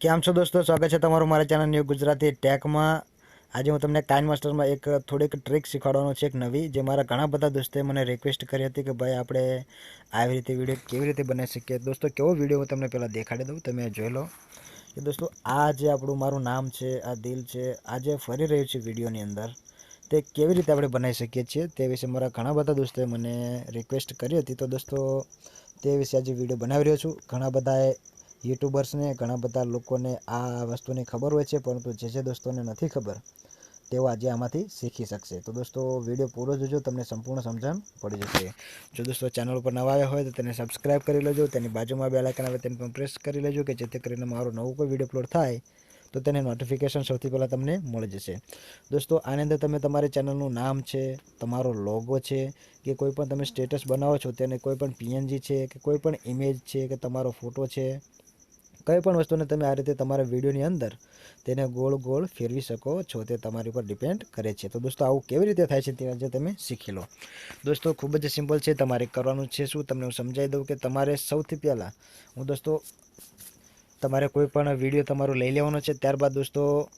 કેમ છો દોસ્તો, સ્વાગત છે તમારું મારા ચેનલ ન્યૂ ગુજરાતી ટેકમાં। આજે હું તમને કાઇનમાસ્ટરમાં એક થોડીક ટ્રીક શીખવાડવાનો છે, એક નવી, જે મારા ઘણા બધા દોસ્તોએ મને રિક્વેસ્ટ કરી હતી કે ભાઈ આપણે આવી રીતે વિડીયો કેવી રીતે બનાવી શકીએ। દોસ્તો કેવો વિડીયો હું તમને પહેલાં દેખાડી દઉં, તમે જોઈ લો કે દોસ્તો આ જે આપણું મારું નામ છે, આ દિલ છે, આ જે ફરી રહ્યું છે વિડીયોની અંદર, તે કેવી રીતે આપણે બનાવી શકીએ છીએ તે વિશે મારા ઘણા બધા દોસ્તોએ મને રિક્વેસ્ટ કરી હતી। તો દોસ્તો તે વિશે આજે વિડીયો બનાવી રહ્યો છું। ઘણા બધાએ યુટ્યુબર્સને, ઘણા બધા લોકોને આ વસ્તુની ખબર હોય છે, પરંતુ જે દોસ્તોને નથી ખબર તેઓ આજે આમાંથી શીખી શકશે। તો દોસ્તો વિડીયો પૂરો જોજો, તમને સંપૂર્ણ સમજણ પડી જશે। જો દોસ્તો ચેનલ ઉપર નવા આવ્યા હોય તો તેને સબસ્ક્રાઇબ કરી લેજો, તેની બાજુમાં બેલ આઇકન આવે તેને પણ પ્રેસ કરી લેજો કે જેથી કરીને મારો નવો કોઈ વિડીયો અપલોડ થાય તો તેને નોટિફિકેશન સૌથી પહેલાં તમને મળી જશે। દોસ્તો આની અંદર તમે તમારી ચેનલનું નામ છે, તમારો લોગો છે, કે કોઈ પણ તમે સ્ટેટસ બનાવો છો તેને કોઈ પણ પીએનજી છે કે કોઈ પણ ઇમેજ છે કે તમારો ફોટો છે, કંઈ પણ વસ્તુને તમે આ રીતે તમારા વિડીયોની અંદર તેને ગોળ ગોળ ફેરવી શકો છો, તે તમારી ઉપર ડિપેન્ડ કરે છે। તો દોસ્તો આવું કેવી રીતે થાય છે તે આજે તમે શીખી લો। દોસ્તો ખૂબ જ સિમ્પલ છે, તમારે કરવાનું છે શું તમને હું સમજાવી દઉં કે તમારે સૌથી પહેલાં તમારે કોઈ પણ વિડીયો તમારો લઈ લેવાનો છે। ત્યારબાદ દોસ્તો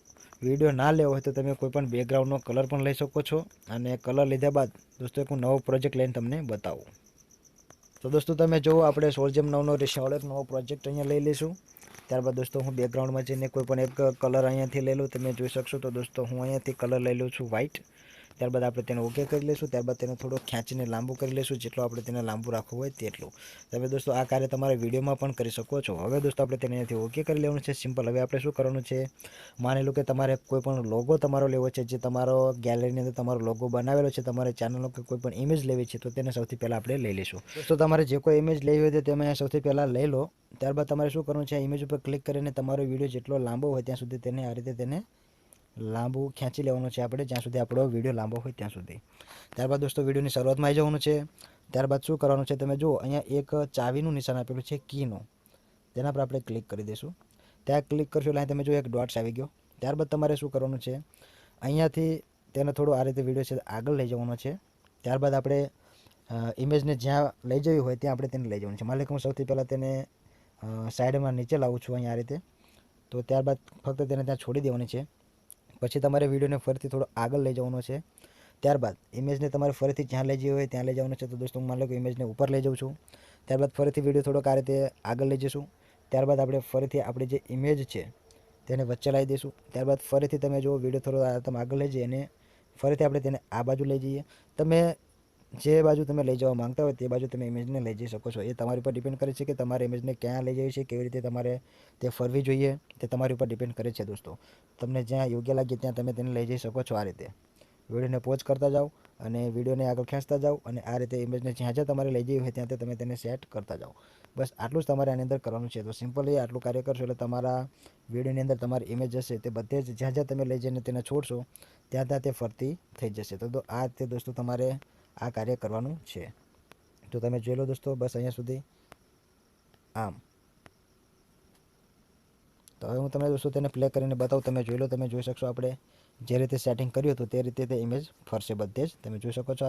વિડીયો ના લેવો હોય તો તમે કોઈ પણ બેકગ્રાઉન્ડનો કલર પણ લઈ શકો છો, અને કલર લીધા બાદ દોસ્તો એક હું નવો પ્રોજેક્ટ લઈને તમને બતાવું। તો દોસ્તો તમે જુઓ, આપણે 16:9નો રિશાળો એક નવો પ્રોજેક્ટ અહીંયા લઈ લઈશું। ત્યારબાદ દોસ્તો હું બેકગ્રાઉન્ડમાં જઈને કોઈ પણ એક કલર અહીંયાથી લઈ લઉં, તમે જોઈ શકશો। તો દોસ્તો હું અહીંયાથી કલર લઈ લઉં છું વ્હાઇટ। ત્યારબાદ આપણે તેને ઓકે કરી લઈશું। ત્યારબાદ તેને થોડો ખેંચીને લાંબુ કરી લઈશું, જેટલો આપણે તેને લાંબુ રાખવું હોય તેટલું। તમે દોસ્તો આ કાર્ય તમારા વિડીયોમાં પણ કરી શકો છો। હવે દોસ્તો આપણે તેને અહીંયાથી ઓકે કરી લેવાનું છે, સિમ્પલ। હવે આપણે શું કરવાનું છે, માની લો કે તમારે કોઈ પણ લોગો તમારો લેવો છે, જે તમારો ગેલેરીની અંદર તમારો લોગો બનાવેલો છે, તમારે ચેનલનો કે કોઈ પણ ઇમેજ લેવી છે, તો તેને સૌથી પહેલાં આપણે લઈ લઈશું। દોસ્તો તમારે જે કોઈ ઇમેજ લેવી હોય તો તમે સૌથી પહેલાં લઈ લો। ત્યારબાદ તમારે શું કરવાનું છે, આ ઇમેજ ઉપર ક્લિક કરીને તમારો વિડીયો જેટલો લાંબો હોય ત્યાં સુધી તેને આ રીતે તેને લાંબુ ખેંચી લેવાનું છે આપણે, જ્યાં સુધી આપણો વિડીયો લાંબો હોય ત્યાં સુધી। ત્યારબાદ દોસ્તો વિડીયોની શરૂઆતમાં આવી જવાનું છે। ત્યારબાદ શું કરવાનું છે, તમે જુઓ અહીંયા એક ચાવીનું નિશાન આપેલું છે કીનું, તેના પર આપણે ક્લિક કરી દઈશું। ત્યાં ક્લિક કરશો એટલે તમે જો એક ડોટ્સ આવી ગયો। ત્યારબાદ તમારે શું કરવાનું છે, અહીંયાથી તેને થોડું આ રીતે વિડીયો છે આગળ લઈ જવાનો છે। ત્યારબાદ આપણે ઇમેજને જ્યાં લઈ જવી હોય ત્યાં આપણે તેને લઈ જવાનું છે। માની લો કે હું સૌથી પહેલાં તેને સાઈડમાં નીચે લાવું છું અહીંયા આ રીતે, તો ત્યારબાદ ફક્ત તેને ત્યાં છોડી દેવાની છે। પછી તમારે વિડીયોને ફરીથી થોડો આગળ લઈ જવાનો છે। ત્યારબાદ ઇમેજને તમારે ફરીથી જ્યાં લઈ જવી હોય ત્યાં લઈ જવાનું છે। તો દોસ્તો હું માની લો કે ઇમેજને ઉપર લઈ જાઉં છું। ત્યારબાદ ફરીથી વિડીયો થોડોક આ રીતે આગળ લઈ જઈશું। ત્યારબાદ આપણે ફરીથી આપણી જે ઇમેજ છે તેને વચ્ચે લાવી દઈશું। ત્યારબાદ ફરીથી તમે જો વિડીયો થોડો તમે આગળ લઈ જઈએ અને ફરીથી આપણે તેને આ બાજુ લઈ જઈએ। તમે જે બાજુ તમે લઈ જવા માંગતા હોય તે બાજુ તમે ઇમેજને લઈ જઈ શકો છો। એ તમારી ઉપર ડિપેન્ડ કરે છે કે તમારે ઇમેજને ક્યાં લઈ જવી છે, કેવી રીતે તમારે તે ફરવી જોઈએ, તે તમારી ઉપર ડિપેન્ડ કરે છે દોસ્તો। તમને જ્યાં યોગ્ય લાગે ત્યાં તમે તેને લઈ જઈ શકો છો। આ રીતે વિડીયોને પોઝ કરતા જાઓ અને વિડીયોને આગળ ખેંચતા જાઓ, અને આ રીતે ઇમેજને જ્યાં જ્યાં તમારે લઈ જવી હોય ત્યાં તમે તેને સેટ કરતા જાઓ। બસ આટલું જ તમારે આની અંદર કરવાનું છે। તો સિમ્પલી આટલું કાર્ય કરશો એટલે તમારા વિડીયોની અંદર તમારી ઇમેજ હશે તે બધે જ જ્યાં જ્યાં તમે લઈ જઈને તેને છોડશો ત્યાં ત્યાં તે ફરતી થઈ જશે। તો આ રીતે દોસ્તો તમારે આ કાર્ય કરવાનું છે। તો તમે જોઈ લો દોસ્તો, બસ અહીંયા સુધી આમ। તો હવે હું તમને દોસ્તો તેને પ્લે કરીને બતાવું, તમે જોઈ લો। તમે જોઈ શકશો આપણે જે રીતે સેટિંગ કર્યું હતું તે રીતે તે ઇમેજ ફરશે બધે જ, તમે જોઈ શકો છો।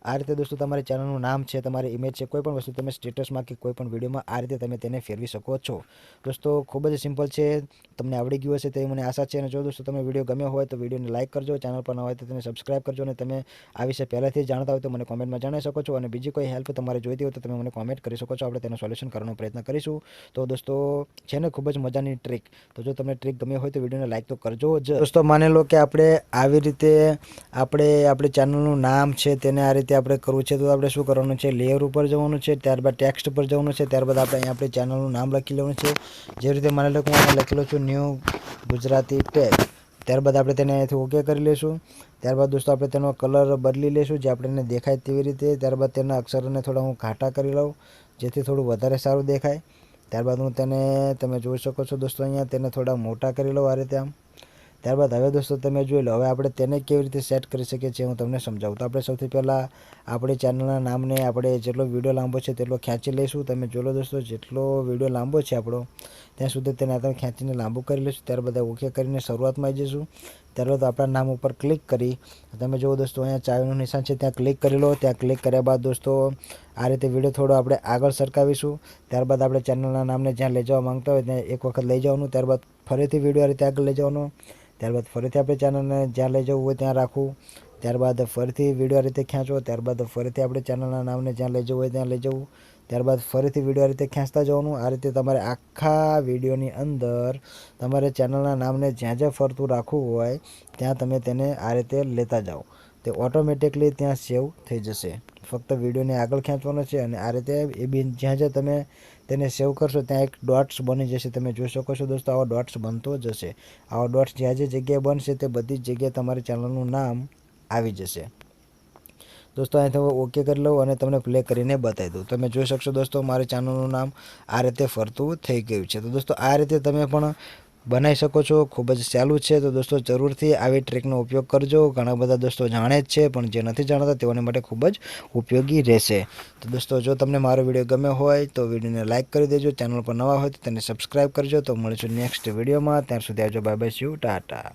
આ રીતે દોસ્તો તમારી ચેનલનું નામ છે, તમારી ઇમેજ છે, કોઈ પણ વસ્તુ તમે સ્ટેટસમાં કે કોઈ પણ વિડીયોમાં આ રીતે તમે તેને ફેરવી શકો છો। દોસ્તો ખૂબ જ સિમ્પલ છે, તમને આવડી ગયું હશે તેવી મને આશા છે। અને જો દોસ્તો તમને વિડીયો ગમ્યો હોય તો વિડીયોને લાઇક કરજો, ચેનલ પર ન હોય તો તેને સબસ્ક્રાઇબ કરજો, અને તમે આ વિશે પહેલાંથી જાણતા હોય તો મને કોમેન્ટમાં જણાવી શકો છો। અને બીજી કોઈ હેલ્પ તમારે જોઈતી હોય તો તમે મને કોમેન્ટ કરી શકો છો, આપણે તેનું સોલ્યુશન કરવાનો પ્રયત્ન કરીશું। તો દોસ્તો છે ને ખૂબ જ મજાની ટ્રીક, તો જો તમને ટ્રીક ગમી હોય તો વિડીયોને લાઇક તો કરજો જ દોસ્તો। માની લો કે આપણે આવી રીતે આપણી ચેનલનું નામ છે તેને આ રીતે આપણે કરવું છે, તો આપણે શું કરવાનું છે, લેયર ઉપર જવાનું છે। ત્યારબાદ ટેક્સ્ટ પર જવાનું છે। ત્યારબાદ આપણે અહીંયા આપણી ચેનલનું નામ લખી લેવાનું છે, જે રીતે માની લો કે હું લખેલો છું ન્યૂ ગુજરાતી ટેક। ત્યારબાદ આપણે તેને અહીંયાથી ઓકે કરી લઈશું। ત્યારબાદ દોસ્તો આપણે તેનો કલર બદલી લઈશું, જે આપણને દેખાય તેવી રીતે। ત્યારબાદ તેના અક્ષરોને થોડા હું ઘાટા કરી લઉં, જેથી થોડું વધારે સારું દેખાય। ત્યારબાદ હું તેને તમે જોઈ શકો છો દોસ્તો, અહીંયા તેને થોડા મોટા કરી લઉં આ રીતે આમ। ત્યારબાદ હવે દોસ્તો તમે જોઈ લો, હવે આપણે તેને કેવી રીતે સેટ કરી શકીએ છીએ હું તમને સમજાવું। તો આપણે સૌથી પહેલાં આપણી ચેનલના નામને આપણે જેટલો વિડીયો લાંબો છે તેટલો ખેંચી લઈશું। તમે જોઈ લો દોસ્તો, જેટલો વિડીયો લાંબો છે આપણો ત્યાં સુધી તેને તમે ખેંચીને લાંબુ કરી લઈશું. ત્યારબાદ ઓકે કરીને શરૂઆતમાં આવી જઈશું. ત્યારબાદ આપણા નામ ઉપર ક્લિક કરી તમે જુઓ દોસ્તો અહીંયા ચાવીનું નિશાન છે ત્યાં ક્લિક કરી લો. ત્યાં ક્લિક કર્યા બાદ દોસ્તો આ રીતે વિડીયો થોડો આપણે આગળ સરકાવીશું. ત્યારબાદ આપણે ચેનલના નામને જ્યાં લઈ જવા માંગતા હોય ત્યાં એક વખત લઈ જવાનું. ત્યારબાદ ફરીથી વિડીયો આ રીતે આગળ લઈ જવાનો. ત્યારબાદ ફરીથી આપણે ચેનલને જ્યાં લઈ જવું હોય ત્યાં રાખવું. ત્યારબાદ ફરીથી વિડીયો આ રીતે ખેંચો. ત્યારબાદ ફરીથી આપણે ચેનલના નામને જ્યાં લઈ જવું હોય ત્યાં લઈ જવું. ત્યારબાદ ફરીથી વિડીયો આ રીતે ખેંચતા જવાનું. આ રીતે તમારે આખા વિડીયોની અંદર તમારે ચેનલના નામને જ્યાં જ્યાં ફરતું રાખવું હોય ત્યાં તમે તેને આ રીતે લેતા જાઓ. તે ઓટોમેટિકલી ત્યાં સેવ થઈ જશે. ફક્ત વિડીયોને આગળ ખેંચવાનો છે અને આ રીતે એ બી જ્યાં જ્યાં તમે તેને સેવ કરશો ત્યાં એક ડોટ્સ બની જશે. તમે જોઈ શકો છો દોસ્તો આવો ડોટ્સ બનતો જશે. આવો ડોટ્સ જ્યાં જે જગ્યાએ બનશે તે બધી જ જગ્યાએ તમારી ચેનલનું નામ આવી જશે. દોસ્તો અહીંથી ઓકે કરી લઉં અને તમને પ્લે કરીને બતાવી દઉં. તમે જોઈ શકશો દોસ્તો મારી ચેનલનું નામ આ રીતે ફરતું થઈ ગયું છે. તો દોસ્તો આ રીતે તમે પણ બનાવી શકો છો. ખૂબ જ સહેલું છે. તો દોસ્તો જરૂરથી આવી ટ્રીકનો ઉપયોગ કરજો. ઘણા બધા દોસ્તો જાણે જ છે પણ જે નથી જાણતા તેઓને માટે ખૂબ જ ઉપયોગી રહેશે. તો દોસ્તો જો તમને મારો વિડીયો ગમ્યો હોય તો વિડીયોને લાઇક કરી દેજો. ચેનલ પર નવા હોય તો તેને સબસ્ક્રાઈબ કરજો. તો મળીશું નેક્સ્ટ વિડીયોમાં. ત્યાર સુધી આવજો. Bye bye. ટાટા.